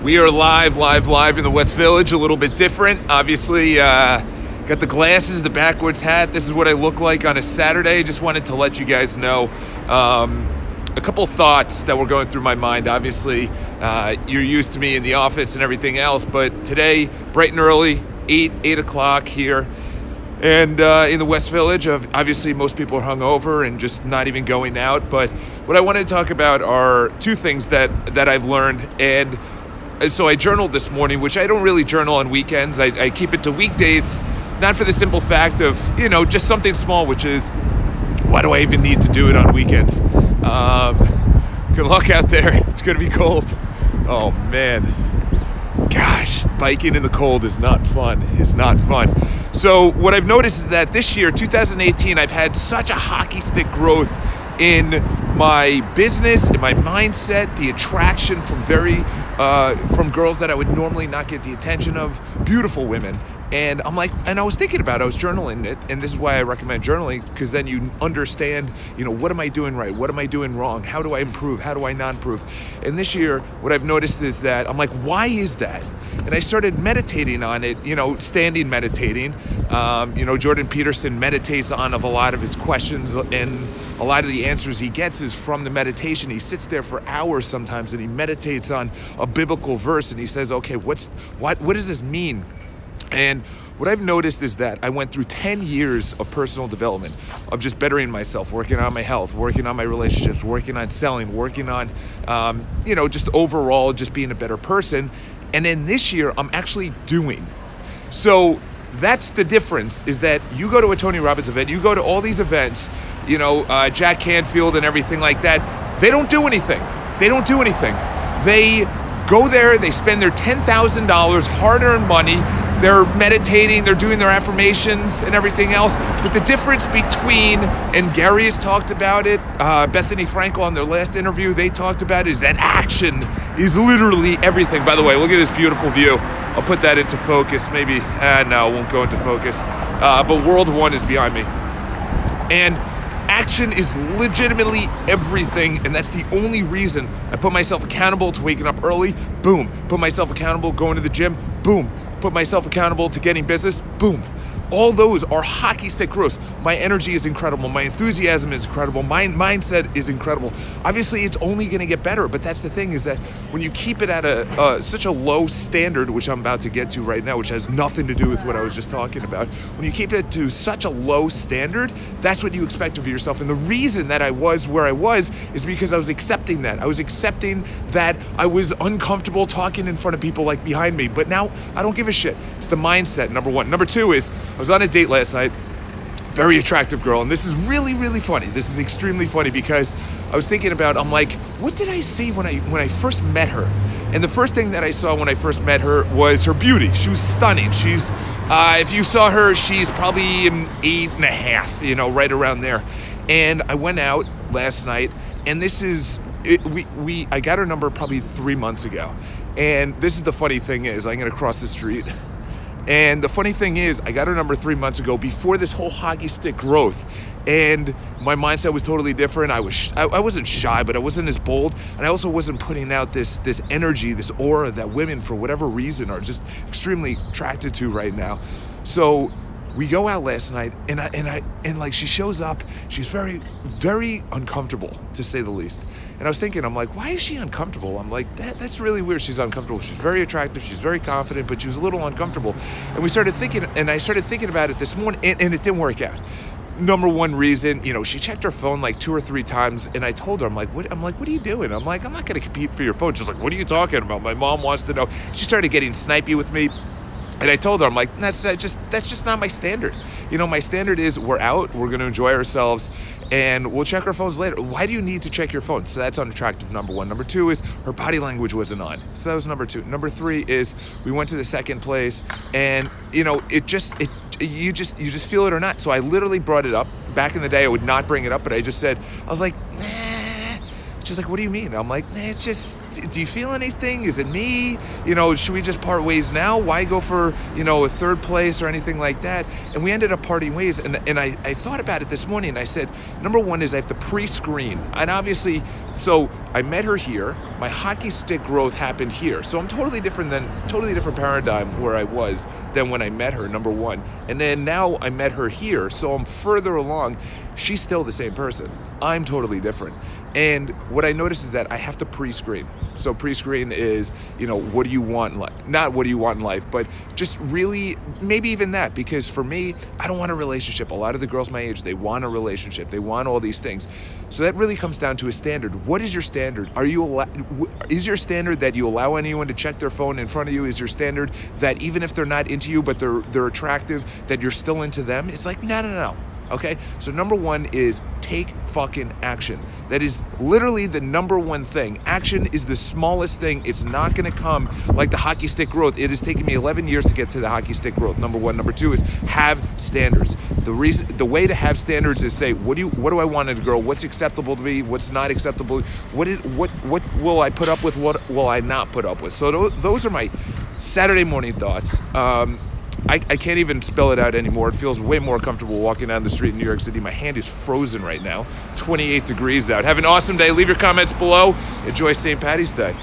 We are live in the West Village, a little bit different. Obviously, got the glasses, the backwards hat. This is what I look like on a Saturday. Just wanted to let you guys know a couple thoughts that were going through my mind. Obviously, you're used to me in the office and everything else, but today, bright and early, 8 o'clock here, and in the West Village, obviously most people are hungover and just not even going out. But what I wanted to talk about are two things that I've learned. And so I journaled this morning, which I don't really journal on weekends. I keep it to weekdays, not for the simple fact of, just something small, which is, why do I even need to do it on weekends? Good luck out there. It's going to be cold. Oh, man. Gosh, biking in the cold is not fun. It's not fun. So what I've noticed is that this year, 2018, I've had such a hockey stick growth in my business, in my mindset, the attraction from girls that I would normally not get the attention of, beautiful women. And I was thinking about it, I was journaling it, and this is why I recommend journaling, because then you understand, what am I doing right? What am I doing wrong? How do I improve? How do I not improve? And this year, what I've noticed is that I'm like, why is that? And I started meditating on it, standing meditating. Jordan Peterson meditates on a lot of his questions, and a lot of the answers he gets is from the meditation. He sits there for hours sometimes, and he meditates on a biblical verse, and he says, okay, what does this mean? And what I've noticed is that I went through 10 years of personal development, of just bettering myself, working on my health, working on my relationships, working on selling, working on, just overall just being a better person. And then this year, I'm actually doing. So that's the difference, is that you go to a Tony Robbins event, you go to all these events, Jack Canfield and everything like that, they don't do anything. They don't do anything. They go there, they spend their $10,000 hard-earned money, they're meditating, they're doing their affirmations and everything else. But the difference between, and Gary has talked about it, Bethany Frankel on their last interview, they talked about it, is that action is literally everything. By the way, look at this beautiful view. I'll put that into focus, maybe. No, it won't go into focus. But World 1 is behind me. And action is legitimately everything, and that's the only reason I put myself accountable to waking up early, boom. Put myself accountable going to the gym, boom. Put myself accountable to getting business, boom. All those are hockey stick growth. My energy is incredible. My enthusiasm is incredible. My mindset is incredible. Obviously, it's only going to get better, but that's the thing, is that when you keep it at such a low standard, which I'm about to get to right now, which has nothing to do with what I was just talking about, when you keep it to such a low standard, that's what you expect of yourself. And the reason that I was where I was is because I was accepting that. I was accepting that I was uncomfortable talking in front of people like behind me, but now I don't give a shit. It's the mindset, number one. Number two is, I was on a date last night, very attractive girl, and this is really, really funny. This is extremely funny because I was thinking about, I'm like, what did I see when I first met her? And the first thing that I saw when I first met her was her beauty. She was stunning. She's, if you saw her, she's probably 8.5, right around there. And I went out last night, and this is, I got her number probably 3 months ago. And this is the funny thing is, I'm gonna cross the street. And the funny thing is, I got her number 3 months ago, before this whole hockey stick growth, and my mindset was totally different. I wasn't shy, but I wasn't as bold, and I also wasn't putting out this energy, this aura that women, for whatever reason, are just extremely attracted to right now. So we go out last night, and like, she shows up. She's very, very uncomfortable, to say the least. And I was thinking, I'm like, why is she uncomfortable? I'm like, that's really weird. She's uncomfortable. She's very attractive. She's very confident, but she was a little uncomfortable. And we started thinking, and I started thinking about it this morning, and it didn't work out. Number one reason, she checked her phone like 2 or 3 times, and I told her, what are you doing? I'm like, I'm not gonna compete for your phone. She's like, what are you talking about? My mom wants to know. She started getting snipey with me. And I told her, I'm like, that's just not my standard. My standard is, we're out, we're gonna enjoy ourselves, and we'll check our phones later. Why do you need to check your phone? So that's unattractive, number one. Number two is, her body language wasn't on. So that was number two. Number three is, we went to the second place, and you just feel it or not. So I literally brought it up. Back in the day, I would not bring it up, but I just said, I was like, nah, She's like, what do you mean? I'm like, it's just, do you feel anything? Is it me? You know, should we just part ways now? Why go for, you know, a third place or anything like that? And we ended up parting ways. And I thought about it this morning, and I said, number one is I have to pre-screen. And obviously, so I met her here. My hockey stick growth happened here. So I'm totally different paradigm where I was than when I met her, number one. And then now I met her here, so I'm further along. She's still the same person. I'm totally different. And what I noticed is that I have to pre-screen. So pre-screen is, you know, what do you want in life? Not what do you want in life, but just really, maybe even that, because for me, I don't want a relationship. A lot of the girls my age, they want a relationship. They want all these things. So that really comes down to a standard. What is your standard? Is your standard that you allow anyone to check their phone in front of you? Is your standard that even if they're not into you, but they're attractive, that you're still into them? It's like, no. Okay, so number one is take fucking action. That is literally the number one thing. Action is the smallest thing. It's not gonna come like the hockey stick growth. It has taken me 11 years to get to the hockey stick growth, number one. Number two is have standards. The way to have standards is say, what do I want in a girl? What's acceptable to me? What's not acceptable? What will I put up with? What will I not put up with? So those are my Saturday morning thoughts. I can't even spell it out anymore. It feels way more comfortable walking down the street in New York City. My hand is frozen right now. 28 degrees out. Have an awesome day. Leave your comments below. Enjoy St. Patty's Day.